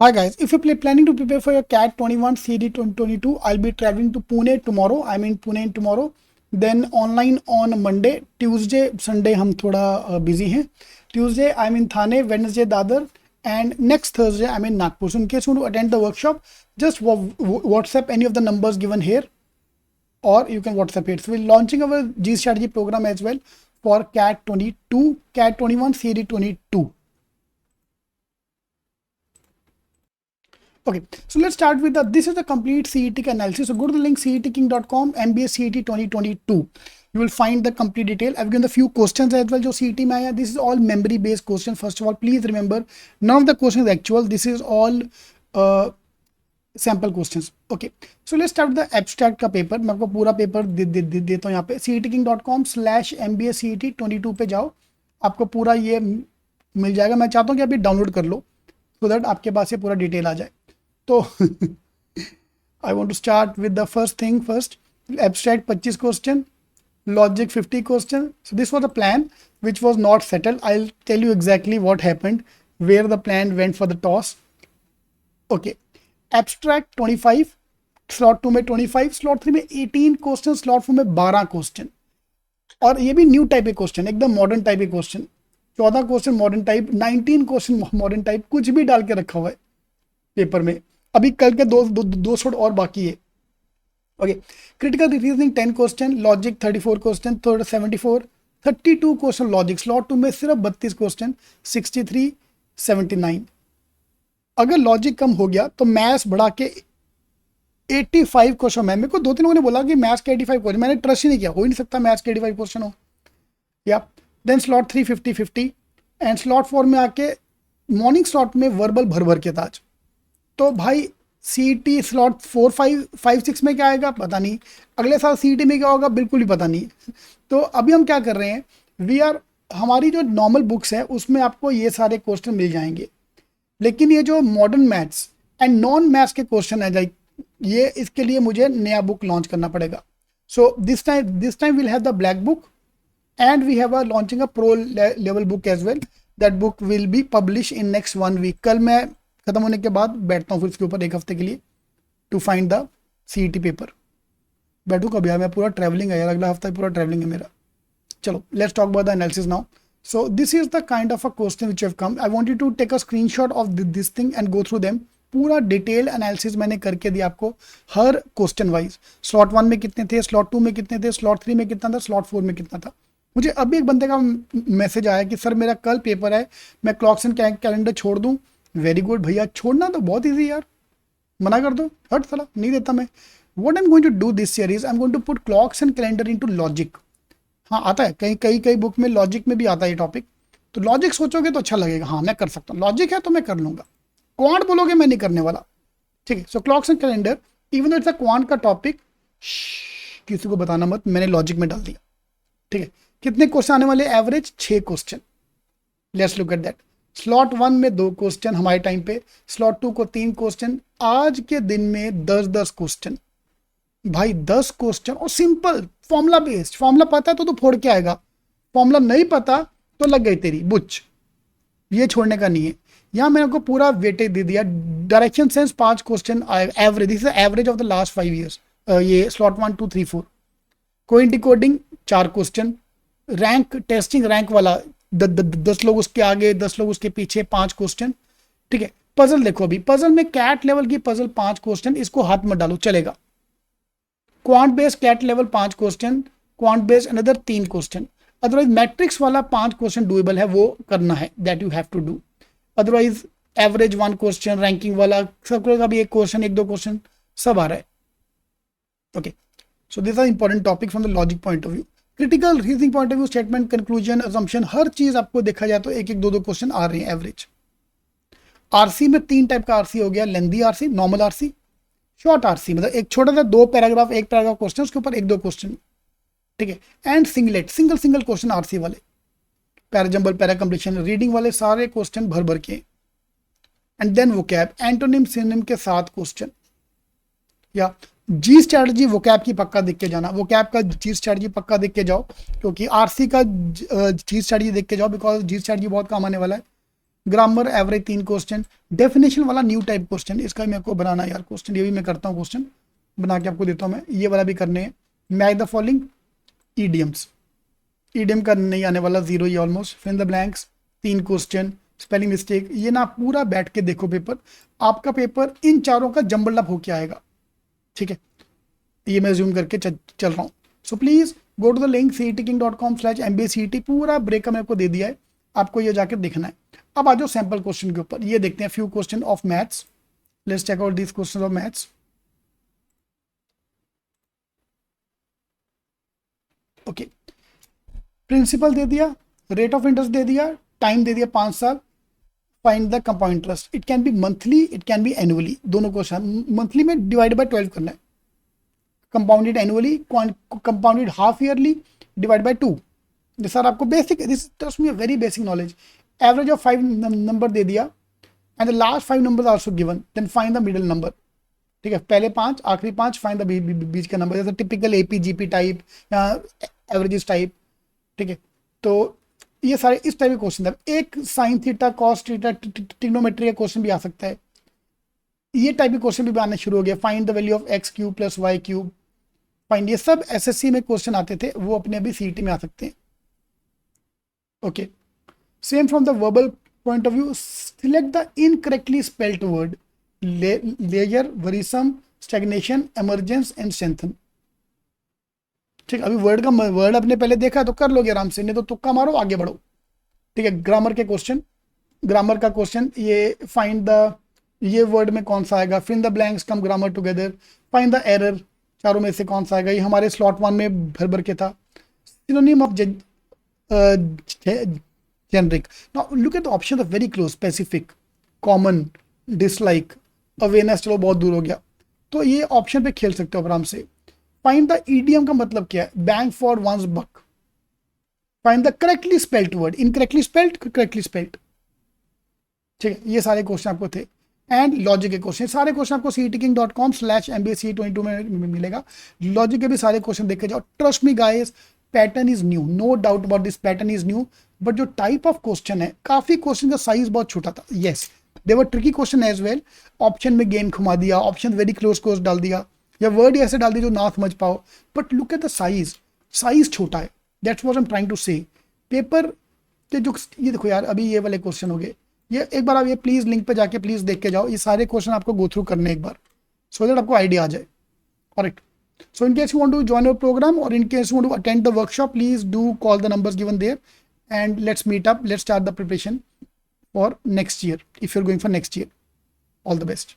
Hi guys, if you're planning to prepare for your CAT 21 CD 2022, I'll be traveling to Pune tomorrow. I'm in Pune tomorrow. Then online on Monday, Tuesday, Sunday हम थोड़ा busy हैं. Tuesday I'm in Thane, Wednesday Dadar, and next Thursday I'm in Nagpur. So in case you want to attend the workshop, just WhatsApp any of the numbers given here, or you can WhatsApp it. So we're launching our G strategy program as well for CAT 22, CAT 21, CD 22. Okay, so let's start with this is the complete CET analysis. So go to the link cetking.com, MBA CET 2022. You will find the complete detail. I've given the few questions as well. जो CET में आया. This is all memory based question. First of all, please remember, none of the questions is actual. This is all sample questions. Okay, so let's start with the abstract का paper. मैं आपको पूरा paper देता हूँ यहाँ पे. cetking.com/MBA-CET22 पे जाओ. आपको पूरा ये मिल जाएगा. मैं चाहता हूँ कि आप ये डाउनलोड कर लो so that आपके पास ये पूरा डिटेल आ जाए. तो I want to start with the first thing first. Abstract 25 question, logic 50 question. So this was a plan which was not settled. I'll tell you exactly what happened, where the plan went for the toss. Okay, abstract 25, slot 2 में 25, slot 3 में 18 question, slot 4 में 12 question. और ये भी new type के question, एकदम modern type के question. 14 question modern type, 19 question modern type, कुछ भी डाल के रखा हुआ है पेपर में. अभी कल के दो शॉट और बाकी है. Okay, critical reasoning 10 question, logic 34 question, 74, 32 question logic. Slot 2 में सिर्फ 32 क्वेश्चन, 63, 79. अगर लॉजिक कम हो गया तो मैथ्स बढ़ा के 85 क्वेश्चन. मेरे को 2-3 लोगों ने बोला कि मैथ्स के 85 क्वेश्चन, मैंने ट्रस्ट ही नहीं किया. हो ही नहीं सकता मैथ्स के 85 क्वेश्चन हो. या देन स्लॉट 3 50 एंड स्लॉट 4 में आके मॉर्निंग स्लॉट में वर्बल भर के ताज. तो भाई सीईटी स्लॉट 4 5 6 में क्या आएगा पता नहीं. अगले साल सीईटी में क्या होगा बिल्कुल भी पता नहीं. तो अभी हम क्या कर रहे हैं, हमारी जो नॉर्मल बुक्स है उसमें आपको ये सारे क्वेश्चन मिल जाएंगे. लेकिन ये जो modern maths and non maths के क्वेश्चन है ये, इसके लिए मुझे नया बुक लॉन्च करना पड़ेगा. So this time will have the black book and we have launching a pro level book as well. That book will be publish in next 1 week. कल मैं खत्म होने के बाद बैठता हूँ फिर इसके ऊपर 1 हफ्ते के लिए to find the CET paper. बैठू कभी यार, मैं पूरा ट्रैवलिंग है यार, अगला हफ्ता पूरा ट्रैवलिंग है मेरा. चलो let's talk about the analysis now. So this is the kind of a question which have come. I want you to take a screenshot of this thing and go through them. पूरा detail analysis मैंने करके दिया आपको हर question wise. Slot 1 में कितने थे, slot 2 में कितने थे, स्लॉट 3 में कितना था, स्लॉट 4 में कितना था. मुझे अभी एक बंदे का मैसेज आया कि सर मेरा कल पेपर है, मैं क्लॉक्स एंड कैलेंडर छोड़ दूं. वेरी गुड भैया, छोड़ना तो बहुत ईजी यार, मना कर दो, हट साला नहीं देता मैं. What I am going to do this series, I am going to put clocks and calendar into logic. हाँ आता है, कई बुक में लॉजिक में भी आता है ये टॉपिक. तो लॉजिक सोचोगे तो अच्छा लगेगा, हाँ मैं कर सकता हूँ, लॉजिक है तो मैं कर लूँगा. क्वांट बोलोगे मैं नहीं करने वाला. ठीक है, so clocks and calendar even it's a quant का टॉपिक, किसी को बताना मत, मैंने लॉजिक में डाल दिया. ठीक है, कितने क्वेश्चन आने वाले, average 6 question. Let's look at that. Slot 1 में 2 क्वेश्चन हमारे टाइम पे, स्लॉट 2 को 3 क्वेश्चन. आज के दिन में 10 क्वेश्चन भाई, 10 क्वेश्चन और सिंपल फॉर्मूला बेस्ड. फॉर्मूला पता है तो फोड़ के आएगा, फॉर्मूला नहीं पता तो लग गई तेरी बुच. ये छोड़ने का नहीं है. यहाँ मैंने आपको पूरा वेटेज दे दिया. Direction sense 5 question average, this is average of the last 5 years. ये slot 1 2 3 4. Coding decoding 4 question. Rank testing, rank वाला 10 लोग उसके आगे 10 लोग उसके पीछे, 5 क्वेश्चन. ठीक है, पजल देखो, अभी पजल में कैट लेवल की पजल 5 क्वेश्चन, इसको हाथ मत डालो चलेगा. Quant base CAT level 5 question, quant base another 3 question. Otherwise matrix वाला 5 क्वेश्चन डूएबल है, वो करना है, that you have to do. Otherwise average 1 question, ranking वाला सबको का भी 1 क्वेश्चन 1-2 क्वेश्चन सब आ रहा है. Okay, so this are important topic from the logic point of view. Critical reasoning point of view, statement, conclusion, assumption, हर चीज आपको देखा जाए तो 1-1 2-2 क्वेश्चन आ रहे हैं एवरेज. आरसी में 3 टाइप का आरसी हो गया, lengthy RC, normal RC, short RC, मतलब एक छोटा सा 2 पैराग्राफ 1 पैराग्राफ क्वेश्चन, उसके ऊपर 1-2 क्वेश्चन. ठीक है, and singlet, single question RC वाले, पैराजंबल, पैरा कंप्लीशन, रीडिंग वाले सारे क्वेश्चन भर के. And then vocab, antonym synonym के 7 क्वेश्चन. या जी स्ट्रैटेजी वोकैब की पक्का देख के जाना, वोकैब का जी स्ट्रैटेजी पक्का देख के जाओ, क्योंकि आरसी का जी स्ट्रैटेजी देख के जाओ, बिकॉज जी स्ट्रैटेजी बहुत काम आने वाला है. ग्रामर एवरेज 3 क्वेश्चन, डेफिनेशन वाला न्यू टाइप क्वेश्चन, इसका भी मेरे को बनाना है यार क्वेश्चन, ये भी मैं करता हूँ क्वेश्चन बना के आपको देता हूँ मैं, ये वाला भी करने हैं। Match the following idioms, idiom का नहीं आने वाला, जीरो ही almost. Fill the blanks 3 question, spelling mistake, ये ना पूरा बैठ के देखो पेपर, आपका पेपर इन चारों का जंबल अप होके आएगा, ठीक है। ये मैं जूम करके चल रहा हूँ। So please go to the link cetking.com/MBACET, पूरा ब्रेकअप मैंने आपको दे दिया है, आपको ये जाकर देखना है। अब आ जाओ सैंपल क्वेश्चन के ऊपर, ये देखते हैं few question of maths, let's check out this question of maths. Okay, principal दे दिया, रेट ऑफ इंटरेस्ट दे दिया, टाइम दे दिया 5 साल, find the compound interest. It can be monthly, it can be annually, दोनों क्वेश्चन। मंथली में divide by 12 करना है, compounded annually, compounded half yearly, divide by 2। Sir आपको basic, this trust me very basic knowledge. Average of 5 number दे दिया and the last 5 number also given, then find the middle number, ठीक है। पहले 5 आखिरी 5, find the beach का number, जैसे typical AP GP type या एवरेजेस टाइप, ठीक है। तो ये सारे इस टाइप के क्वेश्चन है। एक sine theta cos theta trigonometry का क्वेश्चन भी आ सकता है, ये टाइप के क्वेश्चन भी आने शुरू हो गए। Find the value of x cube plus y cube, find, ये सब एसएससी में क्वेश्चन आते थे, वो अपने अभी सीईटी में आ सकते हैं। Okay, same from the verbal point of view, select the incorrectly spelled word, layer, worrisome, stagnation, emergence and strengthen, ठीक। अभी वर्ड का वर्ड अपने पहले देखा तो कर लोगे आराम से, नहीं तो तुक्का मारो आगे बढ़ो, ठीक है। ग्रामर के क्वेश्चन, ग्रामर का क्वेश्चन, ये फाइंड द, ये वर्ड में कौन सा आएगा, fill the blanks, come grammar together, find the error, चारों में से कौन सा आएगा। ये हमारे स्लॉट 1 में भर भर के था। Synonym of generic, now look at the option, very close, specific, common, dislike, awareness, चलो बहुत दूर हो गया, तो ये ऑप्शन पे खेल सकते हो आराम से। फाइंड द ईडियम का मतलब क्या है, bang for one's buck. Find the correctly spelled word, incorrectly spelled, correctly spelled, ठीक है। ये सारे क्वेश्चन आपको थे। एंड लॉजिक के क्वेश्चन, सारे क्वेश्चन आपको cetking.com/MBACE22 में मिलेगा। लॉजिक के भी सारे क्वेश्चन देख के जाओ, trust me guys, pattern is new, no doubt about this, pattern is new, but जो टाइप ऑफ क्वेश्चन है, काफी क्वेश्चन का साइज बहुत छोटा था। Yes, they were tricky question as well, option में गेम घुमा दिया, ऑप्शन वेरी क्लोज क्लोज डाल दिया, या वर्ड ऐसे डाल दिया जो ना समझ पाओ, but look at the size, size छोटा है, that's what I am trying to say. Paper के जो, ये देखो यार, अभी ये वाले क्वेश्चन हो गए, ये एक बार आप ये प्लीज लिंक पे जाके प्लीज देख के जाओ, ये सारे क्वेश्चन आपको गो थ्रू करने एक बार, सो दैट आपको आइडिया आ जाए। Correct. So in case you want to join our program, or in case you want to attend the workshop, please do call the numbers given there and let's meet up. Let's start the preparation for next year if you're going for next year. All the best.